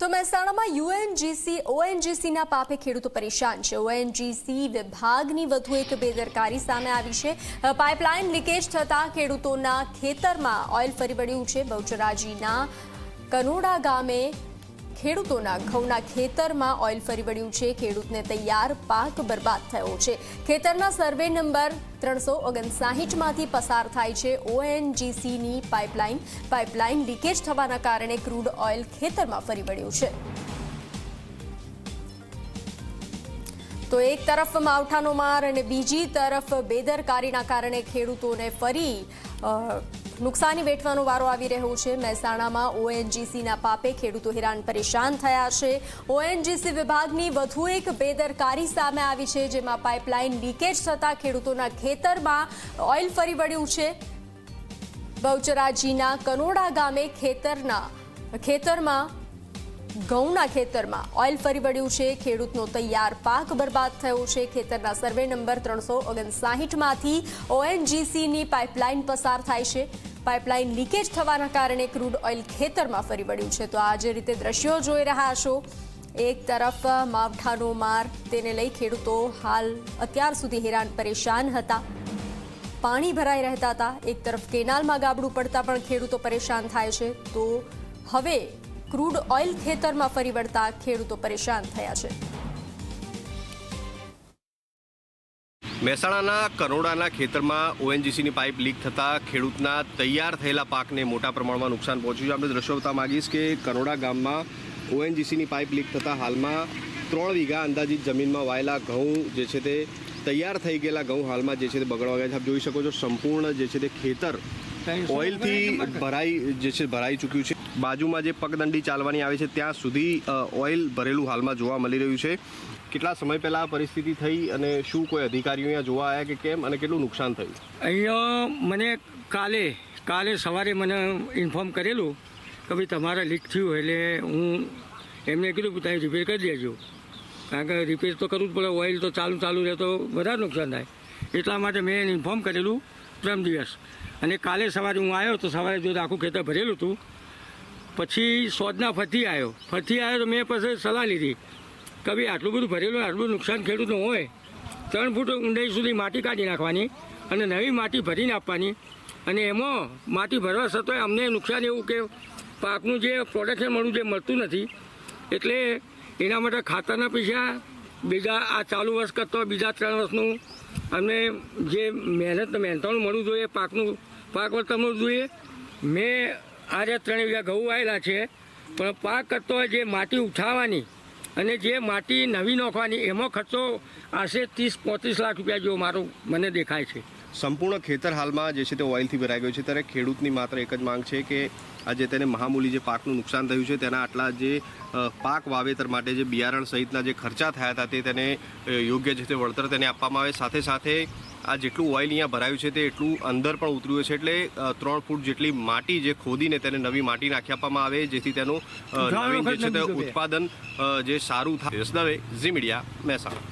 તો મહેસાણામાં યુએનજીસી ઓએનજીસીના પાપે ખેડૂતો પરેશાન છે। ઓએનજીસી વિભાગની વધુ એક બેદરકારી સામે આવી છે। પાઇપલાઇન લીકેજ થતા ખેડૂતોના ખેતરમાં ઓઇલ ફરી વળ્યું છે। બહુચરાજીના કનોડા ગામે ખેડૂતોના ઘઉંના ખેતરમાં ઓઇલ ફરી વળ્યું છે। ખેડૂતને તૈયાર પાક બરબાદ થયો છે। ખેતરના સર્વે નંબર 359માંથી પસાર થાય છે ઓએનજીસીની પાઇપલાઇન લીકેજ થવાના કારણે ક્રૂડ ઓઇલ ખેતરમાં ફરી વળ્યું છે। તો એક તરફ માવઠાનો માર અને બીજી તરફ બેદરકારીના કારણે ખેડૂતોને ફરી નુકસાની વેઠવાનો વારો આવી રહ્યો છે। મહેસાણામાં ઓએનજીસીના પાપે ખેડૂતો હેરાન પરેશાન થયા છે। ઓએનજીસી વિભાગની વધુ એક બેદરકારી સામે આવી છે, જેમાં પાઇપલાઇન લીકેજ થતા ખેડૂતોના ખેતરમાં ઓઇલ ફરી વળ્યું છે। બહુચરાજીના કનોડા ગામે ઘઉંના ખેતરમાં ઓઇલ ફરી વળ્યું છે। ખેડૂતનો તૈયાર પાક બરબાદ થયો છે। ખેતરના સર્વે નંબર 359માંથી ઓએનજીસીની પાઇપલાઇન પસાર થાય છે। પાઇપલાઇન લીકેજ થવાના કારણે ક્રૂડ ઓઇલ ખેતરમાં ફરી વળ્યું છે। તો આ જે રીતે દ્રશ્યો જોઈ રહ્યા છો, એક તરફ માવઠાનો માર, તેને લઈ ખેડૂતો હાલ અત્યાર સુધી હેરાન પરેશાન હતા, પાણી ભરાઈ રહેતા હતા। એક તરફ કેનાલમાં ગાબડું પડતા પણ ખેડૂતો પરેશાન થાય છે। તો હવે ક્રૂડ ઓઇલ ખેતરમાં ફરી વળતા ખેડૂતો પરેશાન થયા છે। મહેસાણાના કરોડાના ખેતરમાં ઓએનજીસીની પાઇપ લીક થતાં ખેડૂતના તૈયાર થયેલા પાકને મોટા પ્રમાણમાં નુકસાન પહોંચ્યું છે। આપણે દ્રશ્યો બતાવવા માંગીશ કે કરોડા ગામમાં ઓએનજીસીની પાઇપ લીક થતાં હાલમાં 3 વીઘા અંદાજિત જમીનમાં વાયેલા ઘઉં જે છે તે તૈયાર થઈ ગયેલા ઘઉં હાલમાં જે છે તે બગડવા ગયા છે। આપ જોઈ શકો છો સંપૂર્ણ જે છે તે ખેતર ઓઇલથી ભરાઈ ચૂક્યું છે। બાજુમાં જે પગદંડી ચાલવાની આવે છે ત્યાં સુધી ઓઇલ ભરેલું હાલમાં જોવા મળી રહ્યું છે। કેટલા સમય પહેલા આ પરિસ્થિતિ થઈ અને શું કોઈ અધિકારીઓ અહીંયા જોવા આવ્યા કે કેમ, અને કેટલું નુકસાન થયું? અહીંયા મને કાલે સવારે મને ઇન્ફોર્મ કરેલું કે ભાઈ તમારે લીક થયું, એટલે હું એમને કીધું કે તમે રિપેર કરી દેજો, કારણ કે રિપેર તો કરવું જ પડે, ઓઇલ તો ચાલુ રહે તો વધારે નુકસાન થાય, એટલા માટે મેં ઇન્ફોર્મ કરેલું 3 દિવસ। અને કાલે સવારે હું આવ્યો તો સવારે જો આખું ખેતર ભરેલું હતું। પછી સોજના ફરતી આવ્યો તો મેં પછી સલાહ લીધી કે ભાઈ આટલું બધું ભરેલું, આટલું નુકસાન ખેડૂતનું હોય, 3 ફૂટ ઊંડાઈ સુધી માટી કાઢી નાખવાની અને નવી માટી ભરીને આપવાની। અને એમાં માટી ભરવા છતાંય અમને નુકસાન એવું કે પાકનું જે પ્રોડક્શન મળતું નથી, એટલે એના માટે ખાતરના પૈસા બીજા આ ચાલુ વર્ષ કરતો બીજા 3 વર્ષનું અમને જે મહેનતાણું મળવું જોઈએ, પાક વળતર મળવું જોઈએ। મેં આજે 3 વીઘા ઘઉં આવેલા છે, પણ પાક કરતો જે માટી ઉઠાવવાની અને જે માટી નવી નાખવાની એમાં ખર્ચો આશરે 30-35 લાખ રૂપિયા જેવો મને દેખાય છે। સંપૂર્ણ ખેતર હાલમાં જે છે તે ઓઇલથી ભરાઈ ગયું છે, ત્યારે ખેડૂતની માત્ર એક જ માંગ છે કે આજે તેને મહામૂલી જે પાકનું નુકસાન થયું છે તેના આટલા જે પાક વાવેતર માટે જે બિયારણ સહિતના જે ખર્ચા થયા હતા તે તેને યોગ્ય છે તે વળતર તેને આપવામાં આવે। સાથે આ જેટલું ઓઇલ અહીંયા ભરાયું છે તે એટલું અંદર પણ ઉતર્યું છે, એટલે 3 ફૂટ જેટલી માટી જે ખોદીને તેને નવી માટી નાખી આપવામાં આવે, જેથી તેનું નવીન જે છે તે ઉત્પાદન જે સારું થાય। ઝી મીડિયા, મહેસાણા।